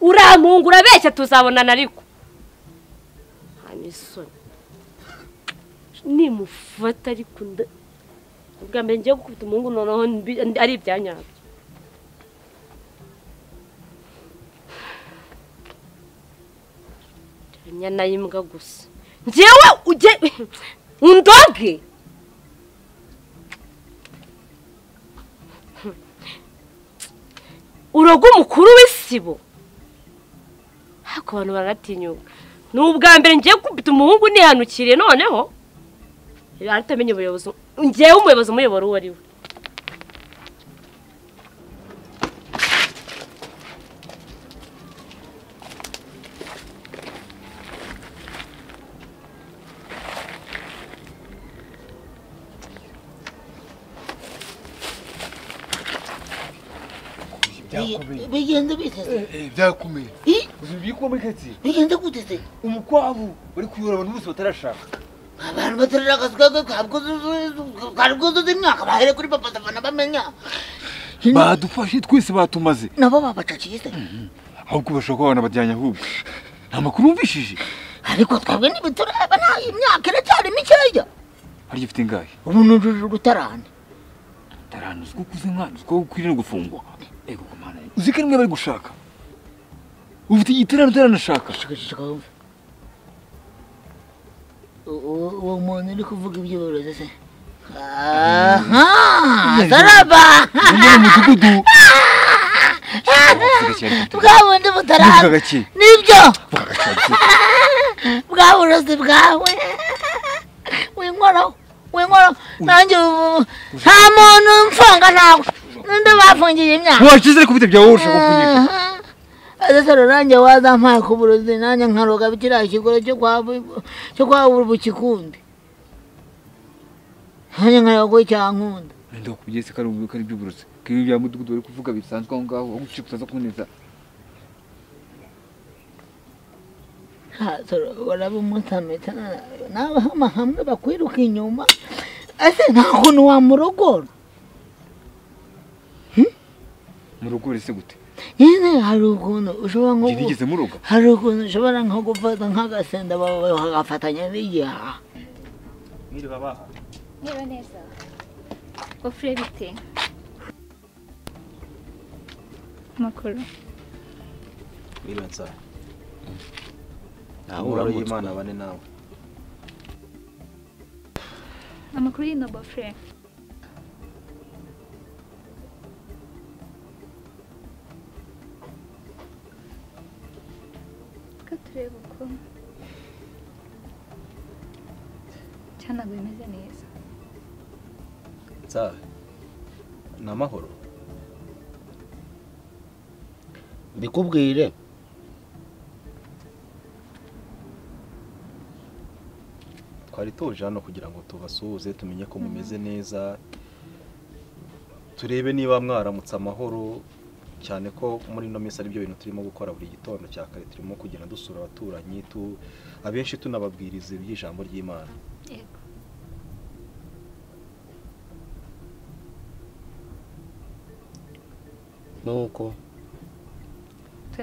uramungu urabeshya tuzabonana ariko anisoni nimufata ariko ubwa mbere ngiye gukubita umuhungu noneho ari ibyanyabyo nyana y'imbwa gusa njyewe ujye undoge uroga umukuru w'isibo hako abantu baratinyuka n'ubwa mbere ngiye gukubita umuhungu nihanukiriye noneho aratamenye ubuyobozi njyewe umuyobozi umuyoboro uwo ari we bigenda biteze byakomeye bikomeye kati bigenda guteze umukwabu bari kuyora abantu bose batarashaka abantu batarashaka kabwo imyaka bahere kuri papa davana bamenya badufashe twese batumaze nabo babacaciye se ahubwo bashaka abana bajyanye ahubwo nta makuru umvishije ariko twebwe ntibitureba nta imyaka iracyari mikeya hari ifite ingahe ubu nujuje rutarane tarano uziko kuze nkana uziko kwirira gufungwa ego komana uziko nimwe bari gushaka ufite igitarano taranashaka uwo muntu uri kuvuga iby'uburozi se taraba umudugudu bwabundi butaraba nibyo bwaburozi bwawe wingoro nanjye nta muntu mfunga ntawe ninde bafungiye imyaka wakize kubite bya wowe ushaka kunyisha Adasaro nanjye wazampaye ku burozi nanjye nkaroga bikira ikigoro cyo kwa ubukikundi nanjye nkaroga cyankunda ndo kubigese kari by'uburozi kibi bya mudugudu bari kuvuga bisanzwe aho ngaho ugucika utaza kuneza warabe umutameta nawe hamwe bakwiruka inyuma ese nta kuntu wamurogora murogore se gute nyine hari ukuntu ushobora nko nigeze muroga hari ukuntu ushobora nko gufata nk'agasenda bagafatanya n'igihaha mwiri baba niba neza ofure bite makuru mwiri nsa ahura y'Imana bane nawe amakuru y'ino bofure tureba uko cyane bimeze neza nsa n'amahoro mbikubwire twari tuje hano kugira ngo tubasuhuze tumenye ko mumeze neza turebe niba mwaramutse amahoro cyane ko muri no minsi ari byo bintu turimo gukora buri gitondo cya kare turimo kugenda dusura abaturanyi abenshi tunababwiriza iby'ijambo ry'Imana yego nuko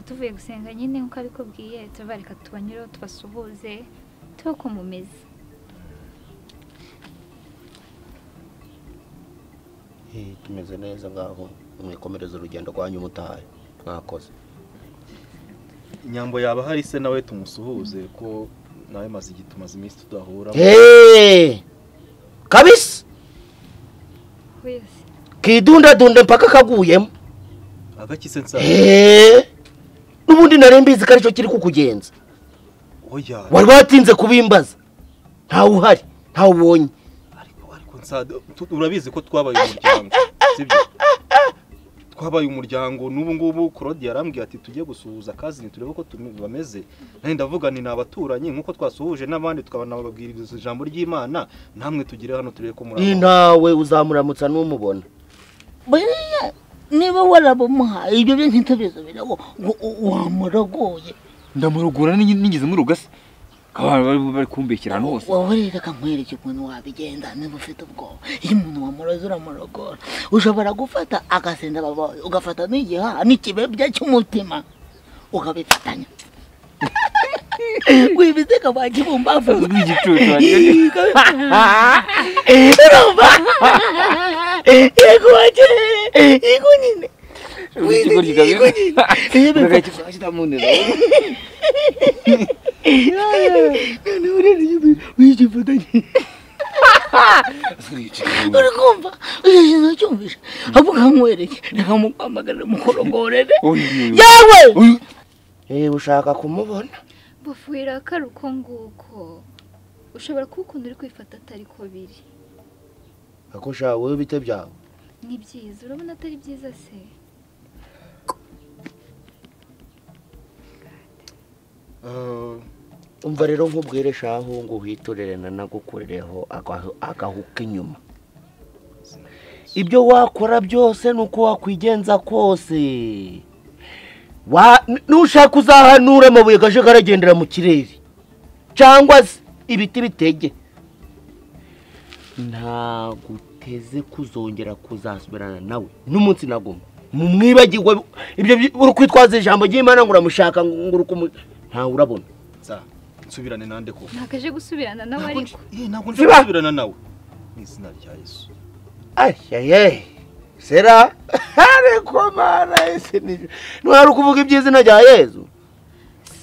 tuvuye gusenga nyine nkuko ariko bwiye tubareka tubanyiro tubasuhuze tuko mumeze tumeze neza ngaho mwikomereza urugendo rwanyu mutahaye mwakoze Nyambo yaba hari se nawe tumusuhuze ko nawe maze igitumaze iminsi tudahura kabisa kidunda dunde mpaka kaguyemo agakise nsa nubundi narembizi kari cyo kiri kukugenza oya wari watinze kubimbaza ntawe uhari ntawe ubonye ariko nsa urabizi ko twabaye umuryango sibyo twabaye umuryango n'ubu ngubu Claude yarambwiye ati tujye gusuhuza akazi ni turebe ko bameze nari ndavuga ni nabaturanyi nkuko twasuhuje n'abandi tukabana bababwiriza ijambo ry'Imana namwe tugire hano turebe ko muri nawe uzamuramutsa n'umubona niba warabumuha ibyo byo ntitubizo birago wamuragoye ndamurugura n'ingize murugase abantu bari kumbekirana hose wowe reka nkwereke ukuntu wabigenda niba ufite ubwoba iyo umuntu wamuroza uramurogora ushobora gufata agasenda babaye ugafata n'igihaha n'ikibebya cy'umutima ukabifatanya wibizeka bakibumbavu igicucu urumva yego waje yego nyine w'ikigo kitamunira uri kumva icyo kintu cyumvisha avuga nkwereke reka mukwamagarira mukorogorere yewe ushaka kumubona bufuira karuko nguko ushobora kubukunda uri kwifata atari ko biri ako sha wowe bite byawe ni byiza urabona atari byiza se umva rero nkubwire shaho ngo uhitorere nagukurereho agahuka inyuma ibyo wakora byose nuko wakwigenza kose nushaka uzahanura amabuye gaje karagendera mu kirere cyangwa ibiti bitege ntaguteze kuzongera kuzasubirana nawe n'umunsi nagomba mwibagirwa ibyo uri kwitwaza ijambo ry'Imana ngo uramushaka ngo ntawe urabona nsubirane nande ko nakaje gusubirana nawe ariko ntabwo nsubirana nawe mu izina rya Yesu aye sera ariko mana ese ntwari kuvuga iby'izina rya Yesu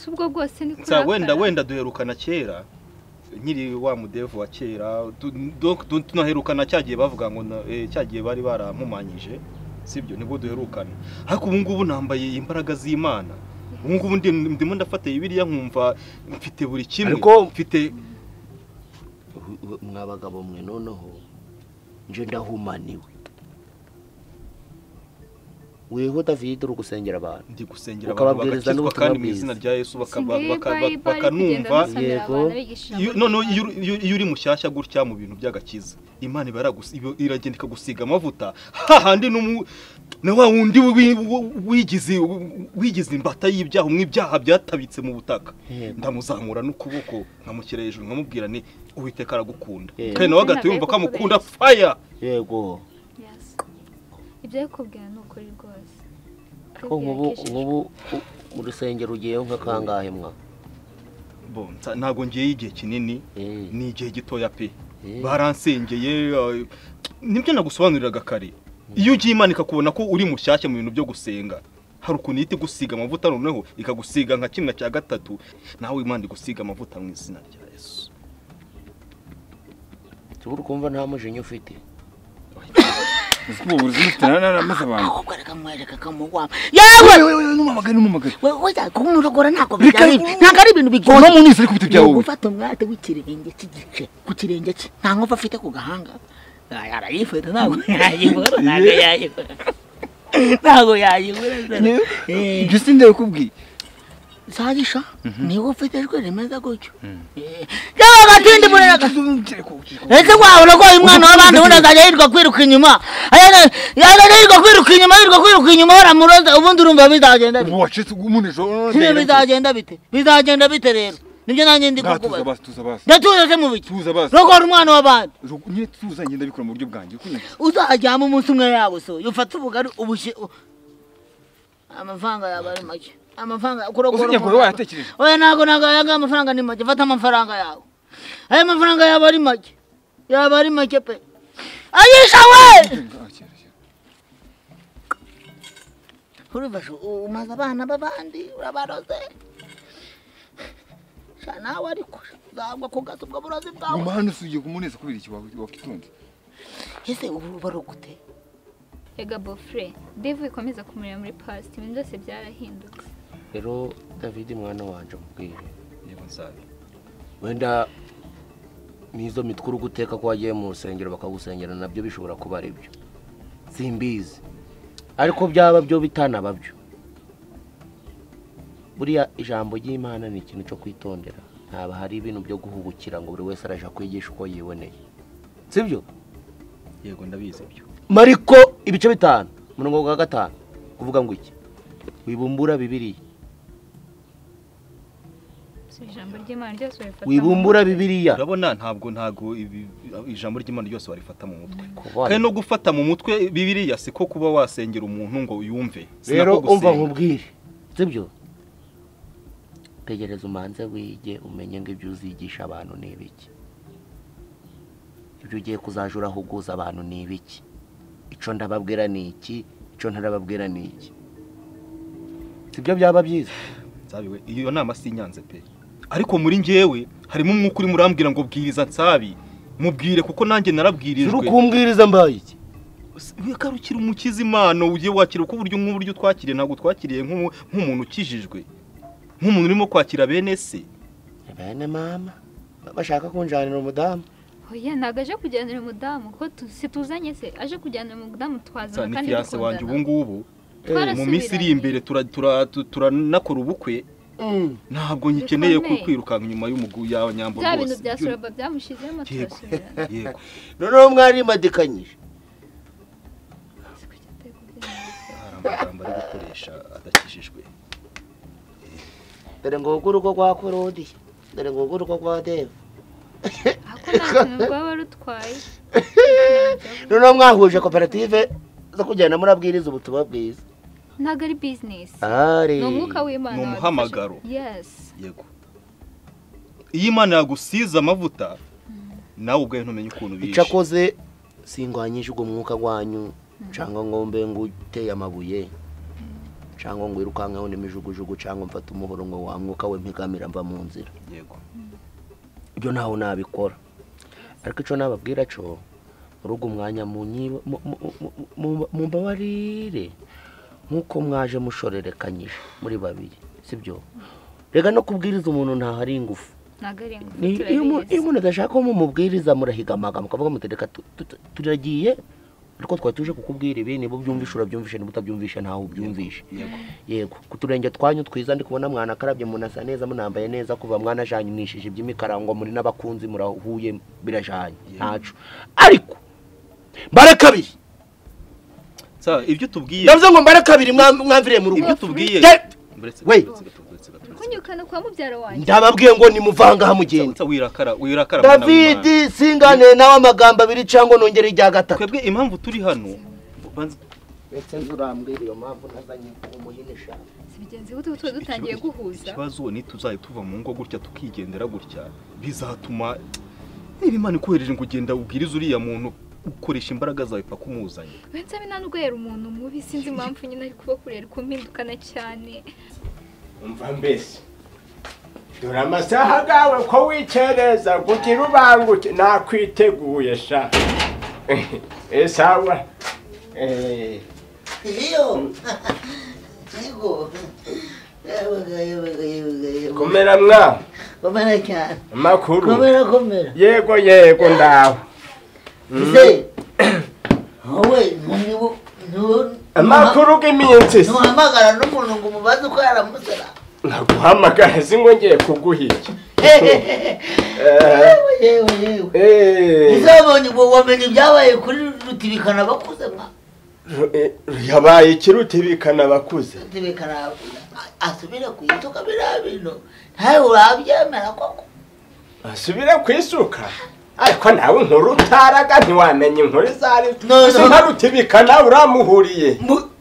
subwo rwose ni kuri wenda duherukana kera nkiri wa mudevu wa kera tunaherukana cyagiye bavuga ngo cyagiye bari barampumanyije sibyo nibwo duherukana ariko ubu ngubu nambaye imbaraga z'Imana ubu ngubu ndimo ndafata Bibiliya nkumva mfite buri kimwe mfite mwabagabo mwe noneho nje ndahumaniwe weho David uri gusengera abantu ndi gusengera abantu bagakizwa kandi mu izina rya Yesu bakanumva yego none iyo uri mushyashya gutya mu bintu by'agakiza Imana iragenda ikagusiga amavuta hahandi na wa wundi wigize imbata y'ibyaha mw'ibyaha byatabitse mu butaka ndamuzamura n'ukuboko nkamushyira hejuru nkamubwira ni Uwiteka aragukunda kandi nawe agatuyumva ko amukunda fire yego ibyo yakubwira ni ukuri rwose ko nk'ubu mu rusengero ugiyeho nka kangahe mwa ntabwo ngiye igihe kinini ni igihe gitoya pe baransengeye nibyo nagusobanuriraga kare iyo ugiye Imana ikakubona ko uri mushyashya mu bintu byo gusenga hari ukuntu ihita igusiga amavuta noneho ikagusiga nka kimwe cya gatatu nawe Imana igusiga amavuta mu izina rya Yesu tubura kumva nta mujinya ufite Ubu uzitana maze abantu ukoreka mwereka kamugwa yewe numamagara wewe kumurogora ntako bijyanye ntago ari ibintu bigoye no munisi ari kubita byawe ufata umwate w'ikirenge cy'igice ku kirenge cye nta nkofa afite ku gahanga arayifata ntago yayibura ntago yayibura ibyo sinde kubwiye Sadisha niwe ufite ijwi rimeze gutyo yewe gatindi burera ese kwawe ko umwana w'abandi unazajya yirirwa kwiruka inyuma yirirwa kwiruka inyuma baramuroza ubundi urumva bizagenda bite wacitse umunejo bizagenda bite rero nibyo nanjye ndi kukubaza tuza se mu biki tuza basi rogora umwana w'abandi nyine tuza ngenda bikora mu buryo bwanjye uzajyamo umunsi umwe yabo so yufata ubugari ubushye amafaranga yaba ari make amafaranga kurogora usinyagoro wayatekereje oya nago yaga amafaranga ni make fata amafaranga yawe aya mafaranga yaba ari make pe ayisha we urivasho umaze abana babandi urabaroze nawe ariko uzagwa ku gato bwa burozi bwawe umahano usugiye kumuneza kubera iki wakitonze ese ubu barogute ega bofre Dave ikomeza kumurira muri past ibintu byose byarahindutse rero David mwana wanje mubwire yego nsabe wenda nizo mitkuru guteka ko wagiye mu rusengero bakagusengera nabyo bishobora kuba ari byo simbizi ariko byaba byo bitanaba byo buriya ijambo ry'Imana ni ikintu cyo kwitondera ntaba hari ibintu byo guhubukira ngo buri wese araje kwigisha uko yiboneye sibyo yego ndabizi byo Mariko ibice 5 murongo wa 5 kuvuga ngo iki wibumbura Bibiliya ijambo ry'Imana ryose warifata wibumbura Bibiliya urabona ntabwo ijambo ry'Imana ryose warifata mu mutwe kandi no gufata mu mutwe Bibiliya siko kuba wasengera umuntu ngo yumve rero umva nkubwire sibyo tegereza umanze wige umenye ngo ibyo uzigisha abantu ni ibiki, ibyo ugiye kuzaja urahuguza abantu ni ibiki, ico ndababwira ni iki, ico ntarababwira ni iki. Sibyo byaba byiza. Nsabiwe iyo nama sinyanze pe, ariko muri njyewe harimo umwuka uri murambwira ngo bwiriza Nsabi, mubwire kuko nanjye narabwirijwe. Suru kumbwiriza mbaye iki? Wikarukira umukiza Imana ugiye wakira uko buryo twakiriye, ntabwo twakiriye nk'umuntu ukijijwe, nk'umuntu urimo kwakira bene se. Bene mama bashaka kunjanira umudamu. Oya ntago aje kujyanira umudamu ko situzanye se, aje kujyanira umudamu twazana kandi fiance wanje ubu ngubu mu minsi iri imbere turanakora ubukwe. Ntabwo nyikeneye kwirukanka inyuma y'umugu yawe nyambo rwose. Bya bintu bya Suraba byamushizemo turasubira. Yego. Noneho mwari madikanyije. Amagambo ari gukoresha adakijijwe. Dore ngo urugo rwa Korodi, dore ngo urugo rwa Deva. Ako nta rwaba rutwaye. Noneho mwahuje koperative zo kujyana murabwiriza ubutumwa bwiza. Ntago ari business. Ari. No mwuka w'Imana. No muhamagaro. Yes. Yego. Iyi Imana yagusiza amavuta nawe ubwaye ntumenye ukuntu bishe. Icakoze singwanyije ubwo mwuka gwanyu cyangwa ngombe nguteye amabuye cyangwa ngo irukankaho n'imijugujugu cyangwa mfata umuhoro ngo wa mwuka we mpigamira mva mu nzira. Yego. Ibyo naho nabikora. Ariko ico nababwira cyo urugo umwanya mu mbabarire nkuko mwaje mushorerekanyije muri babiri, sibyo? Rega no kubwiriza umuntu nta hari ingufu. Nagari ingufu. Iyo umuntu adashaka ko mumubwiriza murahiga amagambo kavuga mutereka turagiye ariko twatuje kukubwira ibi nibo byumvisha urabyumvisha nibo utabyumvisha ntaho ubyumvisha. Yego kuturenge twanyu twiza ndi kubona mwana akarabye munasa neza munambaye neza kuva mwana janyinishije iby'imikarango muri n'abakunzi murahuye birajanye ntacu. Ariko mbare kabiri ibyo tubwiye navuze ngo mbare kabiri mwamvire mu rugo. Ibyo tubwiye we kunyukana kwa mubyara wanjye ndababwiye ngo ni muvanga hamugende. Wirakara David singane nawe amagambo abiri cyangwa nongere ijya gatatu. Twebwe impamvu turi hano ndetse nzurambwira iyo mpamvu nazanye umuhinisha. Sibigenze gute utwo dutangiye guhuza. Ikibazo ni tuzaye tuva mu ngo gutya tukigendera gutya bizatuma niba Imana ikohereje ngo ugenda ubwiriza uriya muntu ukoresha imbaraga zawe pa kumuzanya. Wense binanugwera umuntu mubi sinzi impamvu nyine ari kuba kurera kumpindukana cyane. Umva mbese dore amasaha gawe ko wicereza kugira ubanguke nakwiteguye sha. Sawa iyo yego komera mwa komera cyane makuru komera yego ndaho wowe amakuru g'iminsi ntuhamagara n'umuntu ngo umubaze uko yaramusera. naguhamagara singo ngiye kuguhiki. yewe izabonye ngo wamenye ibyabaye kuri rutibikana bakuze mwa yabaye ikirutibikana bakuze rutibikana asubire kwisuka birabino ntawe urabyemera koko asubire kwisuka. Ariko nawe inkuru utaraga ntiwamenye inkuru zari ntarutibikana uramuhuriye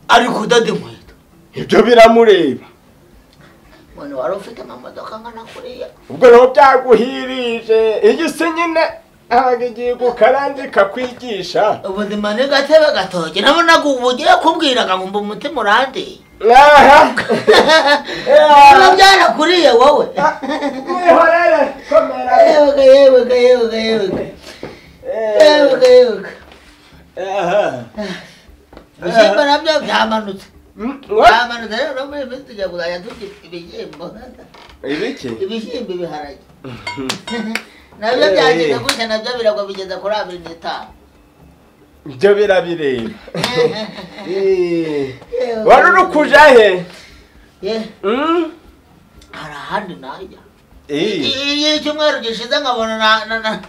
ariko udade inkweto ibyo biramureba. Mwana wari ufite amamodoka ngana kuriya ubwo rero byaguhirije iyi si nyine ntabwo igiye gukarandika kwigisha ubuzima ni gatebe gatoki nabona ubugiye kubwiraga ngo mba umutima urandeye. Byara kuriye wowe mwihorere komera yewe ibishyimbo nabyo byamanutse rero muri minsi tujya kuzajya turya ibishyimbo. ibiki ibishyimbo ibiharage nabyo byageze gutya nabyo biragwa bigeza kuri 25. ibyo birabireba. wari uri kuja he? hari ahandi najya icyumweru gishize nkabona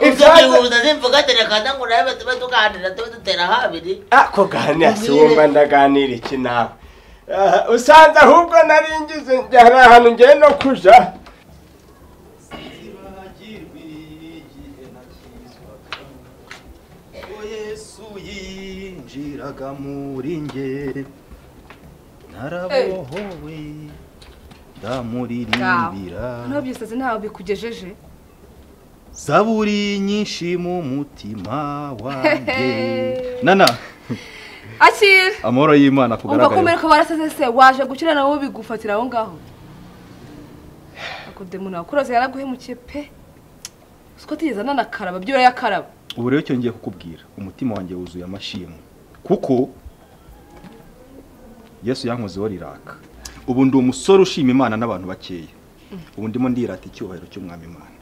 ibyihuza zimvuga tereka ngo nawe tube tuganira tube dutera habiri. Ako ganira si wumva ndaganira iki nawe usanze ahubwo naringize hari ahantu ngiye no kuja. Yesu yinjiraga muri nge narabohowe ndamuririmbira ntabwo byose ntawe bikugejeje zaburi nyinshi mu mutima wanjye nana akira amahoro y'Imana kugaragara umva komera ko barasaze se waje gukira nawe bigufatira aho ngaho akude muntu akuroze yaraguhemukiye pe siko tigeze nanakaraba byura yakaraba ubu rero cyongeye kukubwira umutima wanjye wuzuye amashimwe kuko Yesu yankozeho riraka ubu ndi umusore ushima Imana n'abantu bakeya ubu ndimo ndirata icyubahiro cy'umwami Imana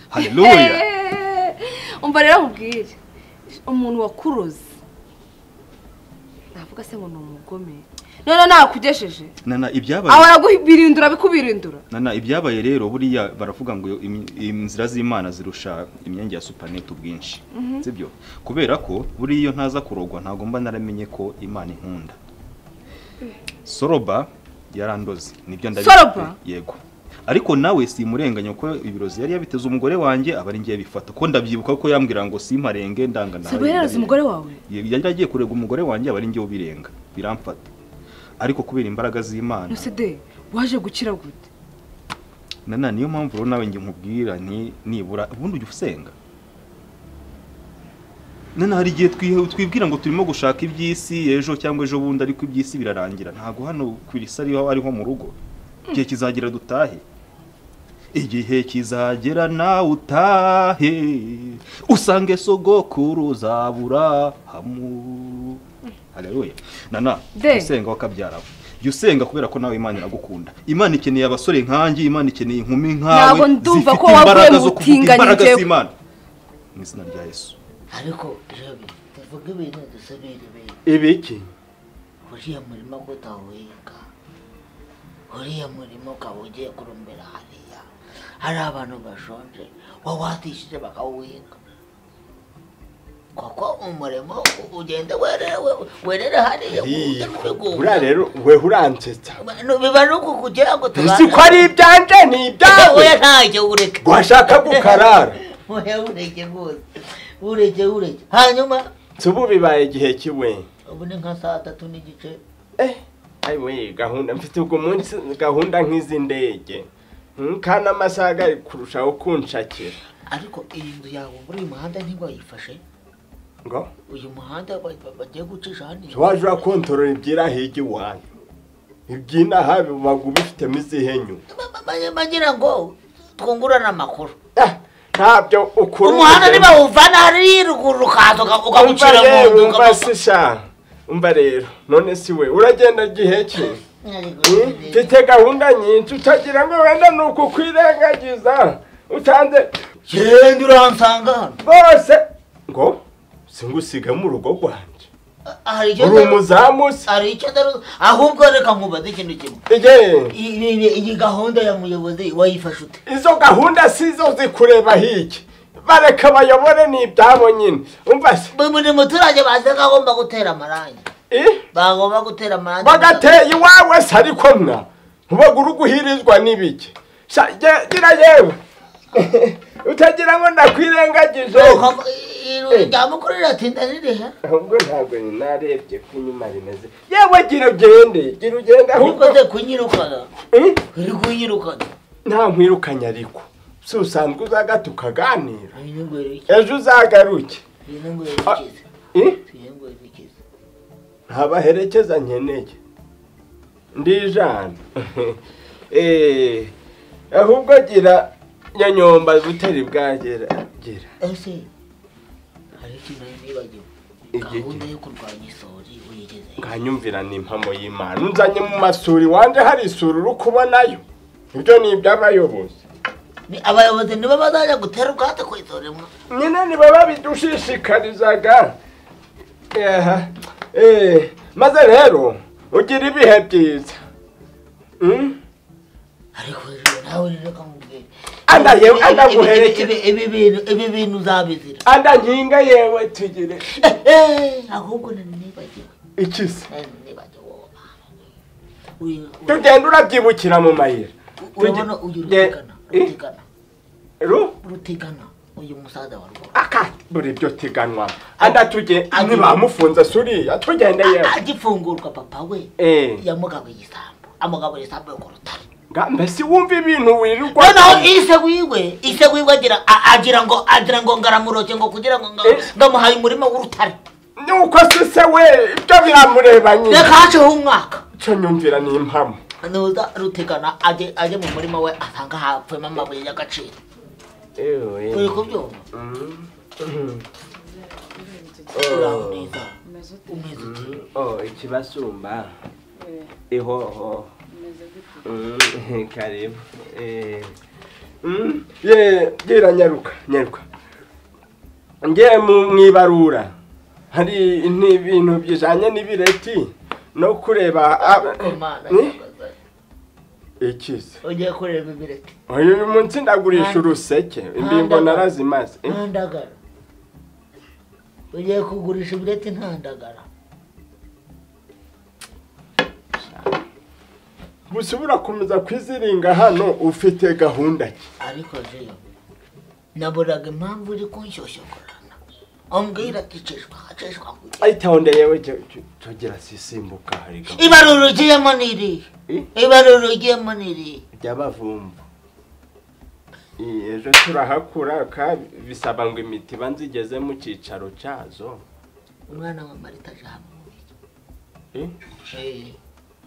haleluya umva rero nkubwire umuntu wakuroze navuga se ngo ni umugome none nakugesheje nana ibyabaye aba yagubirindura bikubirindura nana ibyabaye rero buriya baravuga ngo inzira z'Imana zirusha imyenge ya supanete ubwinshi sibyo kubera ko buriya iyo ntaza kurogwa ntago mba naramenye ko Imana inkunda Soroba yarandoze nibyo ndabizi yego ariko nawe simurenganya ko ibirozi yari yabiteze umugore wanjye abari ngiye bifata ko ndabyibuka ko yambwira ngo simparenge ndangana Sabereraza umugore wawe yari agiye kurega umugore wanjye abari ngiye ubirenga biramfata ariko kubera imbaraga z'Imana Nusede waje gukira gute nana niyo mpamvu rero nawe ngi nkubwira nibura ubundi ujye usenga nana hari igihe twibwira ngo turimo gushaka iby'isi ejo cyangwa ejo bundi ariko iby'isi birarangira ntago hano kwirisa ariho mu rugo igihe kizagira dutahe igihe kizagera nawe utahe usange sogokuru zabura hamu haleluya nana usenga wakabyaraho usenga kubera ko nawe Imana iragukunda Imana ikeneye abasore nkanjye Imana ikeneye inkumi nkawe ntabwo ndumva ko wavuye mu tinganye z'Imana mu izina rya Yesu ariko Jabi tuvuge ibintu dusabire ibiki uriya murimo gutawenga uriya murimo ugiye kurumbera hariya hari abantu bashonje wawatishije bakawuhinga koko umurimo ugenda werere hariya uriya rero we uransetsa biba nuko kugira ngo si ko ari ibyanje ni ibyawe we ntacyo ureke washaka gukarara ureke rwose ureke hanyuma tubu bibaye igihe kiwe ubu ni nka saa 3 n'igice ayiwe gahunda mfite ubwo munsi gahunda nk'izi ndege kana amasaga kurushaho kunshakira ariko iyi nzu yawe muri uyu muhanda ntiwayifashe ngo uyu muhanda bagiye gucisha hano waje urakontorora ibyirahigi wanyu ibyina habi bagu bifitemo izihenyu bagira ngo twungurana amakuru ntabyo ukuru umuhanda niba uvana hari ruguru kazo ukagucira mu nzu ukabasisha umva rero none si we uragenda gihe ki mfite gahunda nyinshi utagira ngo wenda nuko kwirengagiza utanze genda uransanga bose ngo singusiga mu rugo rwanje uri umuzamusi ari icyo ahubwo reka nkubaze ikintu kimwe iyi gahunda ya muyobozi wayifashe ute izo gahunda sizo zikureba hiki bareka bayobore ni ibyabo nyine umva se buri muturage baze agomba gutera amarangi bagomba gutera amarangi bagateye iwawe se ariko mwa ntubagura uguhirizwa n'ibiki gira yewe utagira ngo ndakwirengagije ryamukuru riratinda ririhe ahubwo ntabwo narebye ko inyuma rimeze yewe gira ugende ahubwo se kunyirukana uri kunyirukana nta nkwirukanya ariko si usanzwe uzagata ukaganira ejo uzagaruke ntabaherekeza nkeneye ndijana ahubwo gira nyanyomba buteri bwagera gira ese hari ikintu nibagiwe gahunda yo kurwanya isuri uyigeze nganyumvira n'impamo y'Imana unzanye mu masuri wanje hari isuri uri kubonayo ibyo ni iby'abayobozi ni abayobozi nibo bazajya gutera ubwate ku isoremwa nyine nibo babidushishikarizaga maze rero ugira ibihe byiza ariko nawe reka mubwire anda guherekeza ibi bintu uzabizira anda nkinga yewe tugire ahubwo nibagiwe ikisi tugenda urabyibukira mu mayira urabona uyu rutigana uyu musaza wa rwo buri byo tiganwa anda tujye nibamufunza suriya tugende yewe agifungurwa papa we yamugabuye isambu amugabura isambu yo ku rutare mbese wumva ibintu wirirwa noneho ise wiwe agira ngo ngaramuroke ngo kugira ngo ngamuhaye umurima w'urutare nuko se we ibyo biramureba nyine reka haceho umwaka cyo nyumvira ni impamo nuza rutegana ajye mu murima we asanga hapfuyemo amabuye y'agaciro uri kubyumva uraho neza umeze uti ikibasumba ihoho karibu gira nyaruka ngiye mwibarura hari ibintu bijanye n'ibireti no kureba ikize ugiye kureba ibireti uyu munsi ndagurisha uruseke imbingo narazimaze ntandagara ugiye kugurisha ibireti ntandagara busubira kumeza kwiziringa hano ufite gahunda ki ariko jeyo naburaga impamvu uri kunshyoshokorana ombwira ticishwa ayitaonde yewe cyogira sisimbuka hari gahunda ibaruro ugiyemo niri ry'abavumvu ejo turahakura bisaba ngo imiti banzigeze mu cicaro cyazo umwana wa Marita aje hano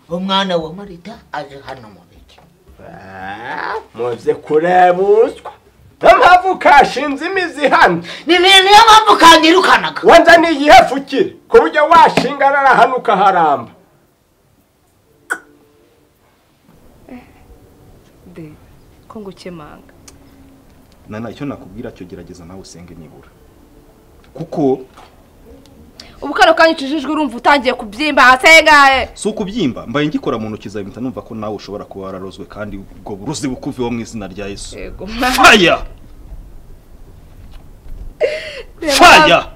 umwana wa Marita aje hano mu biki muze kurebuswa mpamvu kashinze imizi hano ni niyo mpamvu kanyirukanaga wanza ni yihefukire ku buryo washingana hano ukaharamba de ko ngukemanga nana icyo nakubwira cyo gerageza nawe usenge nibura kuko ubu kano kanyicishijwe urumva utangiye kubyimba asengaye si ukubyimba mbaye ngikora mu ntoki zawe mpita numva ko nawe ushobora kuba wararozwe kandi ubwo buruzi bukuveho mu izina rya Yesu faya faya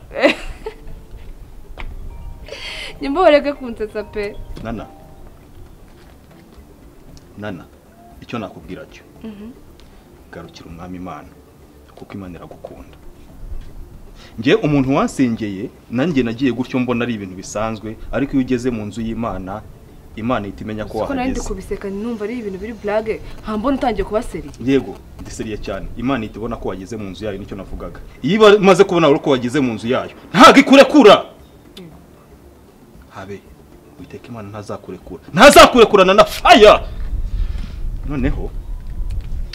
nimboreke kunsetsa pe nana icyo nakubwira cyo garukira umwami Imana kuko Imana iragukunda nge umuntu wansengeye nanjye nagiye gutyo mbona ari ibintu bisanzwe ariko iyo ugeze mu nzu y'Imana Imana itimenya ko wahageze nandi kubiseka numva ari ibintu biri blague hambona utangiye kubaseri yego ndiseriye cyane Imana itibona ko wageze mu nzu yayo nicyo navugaga iyo maze kubona uko wageze mu nzu yayo ntago ikurekura habe witeka Imana ntazakurekurana na fire noneho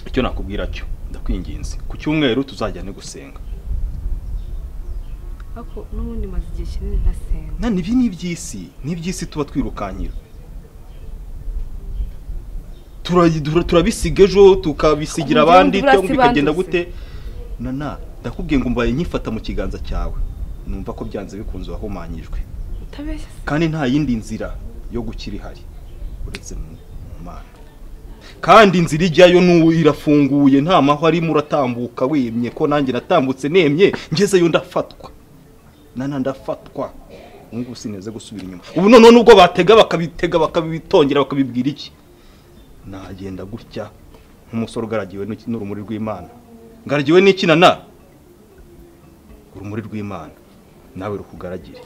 icyo nakubwira cyo ndakwinginze ku cyumweru tuzajyane gusenga ako n'ubundi maze igihe kinini ntasenga nani ibi n'ibyisi tuba twirukankira turabisiga ejo tukabisigira abandi cyangwa bikagenda gute nana ndakubwiye ngo mbaye nyifata mu kiganza cyawe numva ko byanze bikunze wahumanyijwe utabeshya kandi nta yindi nzira yo gukira ihari uretse mu Mana kandi inzira ijyayo irafunguye nta mahwa ari muratambuka wemye ko nanjye natambutse nemye ngezeyo ndafatwa nana ndafatwa ngo sineze gusubira inyuma ubu none nubwo batega bakabitongera bakabibwira iki nagenda gutya nk'umusoro garagiwe n'urumuri rw'Imana ngaragiwe n'iki nana urumuri rw'Imana nawe rukugaragire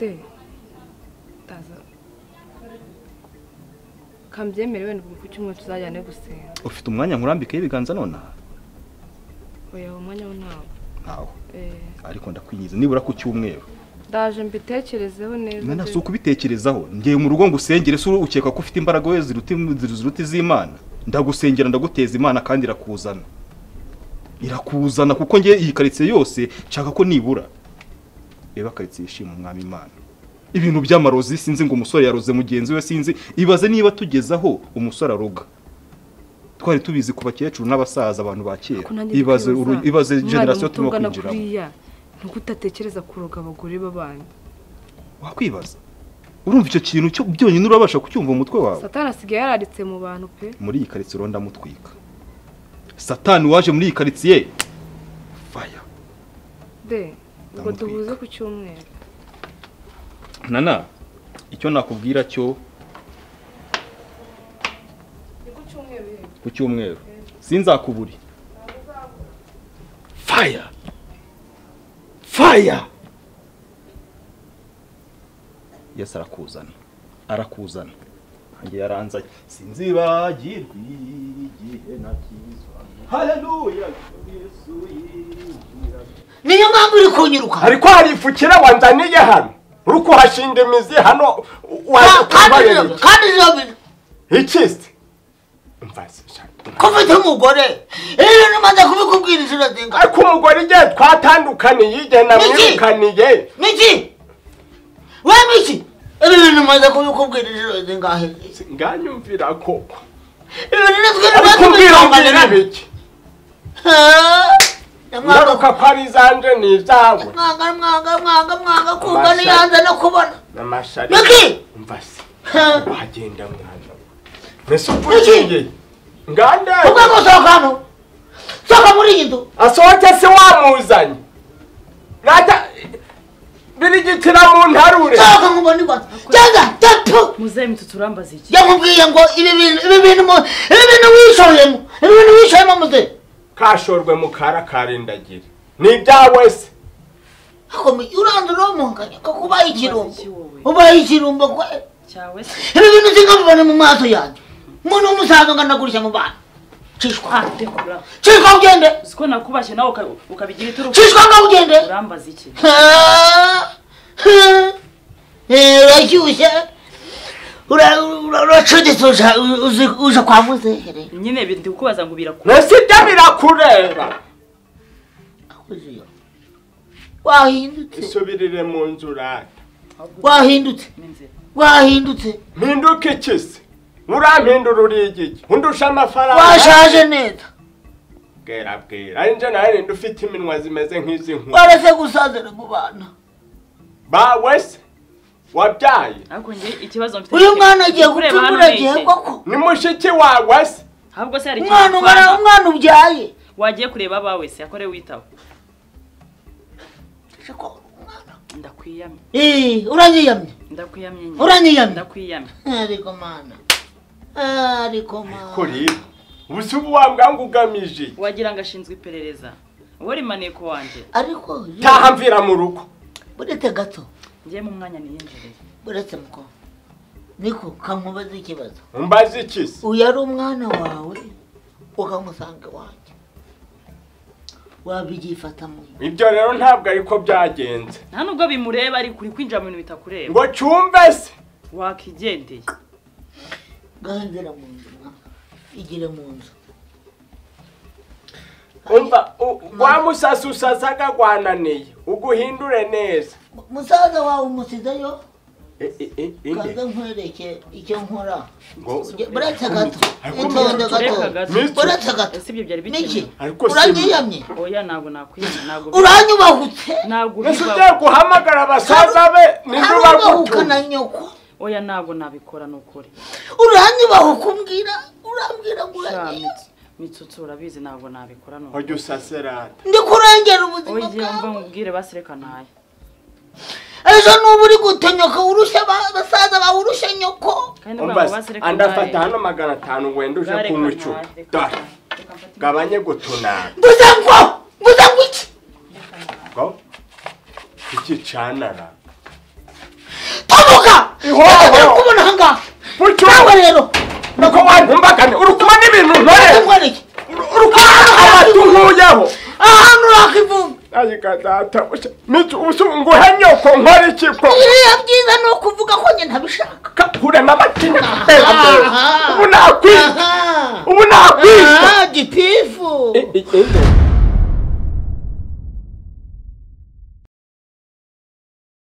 de taza kambyemerewe n'ubwo ku cyumweru tuzajyane gusenga ufite umwanya nkurambike y'ibiganza none oya umwanya ntawo ariko ndakwinyiza nibura ku cyumweru ndaje mbitekerezeho neza nana so kubitekerezaho ngiye mu rugo ngusengere so ukeka ko ufite imbaraga we ziruti z'Imana ndagusengera ndaguteza Imana kandi irakuzana kuko ngiye iyi karitsiye yose nshaka ko nibura reba karitsiye ishima umwami Imana ibintu by'amarozi sinzi ngo umusore yaroze mugenzi we sinzi ibaze niba tugezaho umusore aroga twari tubizi ku bakecuru n'abasaza abantu bakera ibaze generation turimo kwinjira ntugutatekereza kuroga abagore babandi wakwibaza urumva icyo kintu cyo byonyine urabasha kucyumva mu mutwe wawe Satani asigaye yararitse mu bantu pe muri iyi karitsiye ronda mutwika Satani waje muri iyi karitsiye fire de ubwo duhuze ku cyumweru nana icyo nakubwira cyo ku cyumweru sinzakuburi fire Yesu arakuzana arakuzana nanjye yaranzanye sinzibagirwa igihe nakizwa haleluya Yesu yinjira niyo mpamvu uri kunyiruka ariko hari ifukira wanzaniye hano uri kuhashinga imizi hano kandi zobina ikisi mvase ko mfite umugore ibintu maze kubikubwira inshuro zingahe ariko umugore igihe twatandukaniye igihe namwirukaniye Miki we Miki ibintu maze kubikubwira inshuro zingahe nganyumvira koko ibintu natwe kubwira biki ngaruka ko ari zanje ni izawe mwanga kumva niyanze no kubona namashari Miki mvase wagenda mwana mbese ubugiye ngande ubwo sokano soka muri indu asohoke se wamuzanye nata birigitira mu ntarure soka nkubona igwa cyanga tapu muzehe mituturambaza iki yakubwiye ngo ibi bintu wishoyemo muze kashorwe mu karindagira ni ibyawe se ako urandura umunganya ko kubaye ikirumbo ubaye ikirumbo kwe cyawe se ibi bintu singabibone mu maso yanjye umuntu w'umusaza nganagurisha mu bana cishwa ndekura cishwa ugende siko nakubashye nawe ukabigira ituru cishwa ngawugende urambaza iki urashyushye uracuditse uje kwa muzehere nyine ndi kukubaza ngo birakura nese ibyo birakureba wahindutse isubirire mu nzu rata wahindutse mpinduka iki se urampindura uri igiki undusha amafaranga washaje neza bwera ari nje nawe ndi ufite iminwa zimeze nk'izi nkuru warese gusazira mu bana bawe se wabyaye ariko nge ikibazo mfite uyu mwana agiye gutumura gihe koko ni mushiki wawe se ahubwo se hari umwana ubyaye wagiye kureba abawe se yakore witaba ndakwiyamye uranyiyamye ndakwiyamye ariko mana kuri ubusi wambwa ngo ugamije wagira ngo ashinzwe iperereza wowe rimaniye ko wanje ariko taha mvira mu rugo buretse gato ngiye mu mwanya niyinjireye buretse muko niko kankubaza ikibazo umbaza iki se uyu ari umwana wawe ukamusanga wanjye wabigifata mu ibyo rero ntabwo ariko byagenze nta nubwo bimureba ari kuri kwinjira mu bintu bitakureba ngo cyumve se wakigendeye gahindira mu nzu igire mu nzu umva wa musasi usasaga gwananiye uguhindure neza musaza wawe umusizeyo inde kaze nkwereke icyo nkora ngo buretse gato itonde gato buretse gato ese ibyo byari niki ariko uranyiyamye oya ntabwo nakwiyamye ntabwo uranyubahutse ntabwo ese ugiye guhamagara abasaza be ntirubahuka na nyoko oya ntabwo nabikora nukuri uranyubahuka urambwira ngo uranyiyamye mitsutsu urabizi ntabwo nabikora nukuri ujye usaserata ndi kurengera ubuzima oya mva nkubwire basireka ntaye ejo nuba uri gutonyoka urusha basaza bawe urusha nyoko andafata hano 500 wenda uje kunywa icupa dore gabanye gutunara mbuze ngo iki ngo iki canara toboka ihoho kubona hanga nawe rero nuko wantumbagane urukuma n'ibintu ntore urukuma abatunguyeho ahantu urakivumba ayika data nguhe nyoko nkora iki ko biriya byiza ni ukuvuga ko njye ntabishaka kurema amatinya ubu nakwica gitifu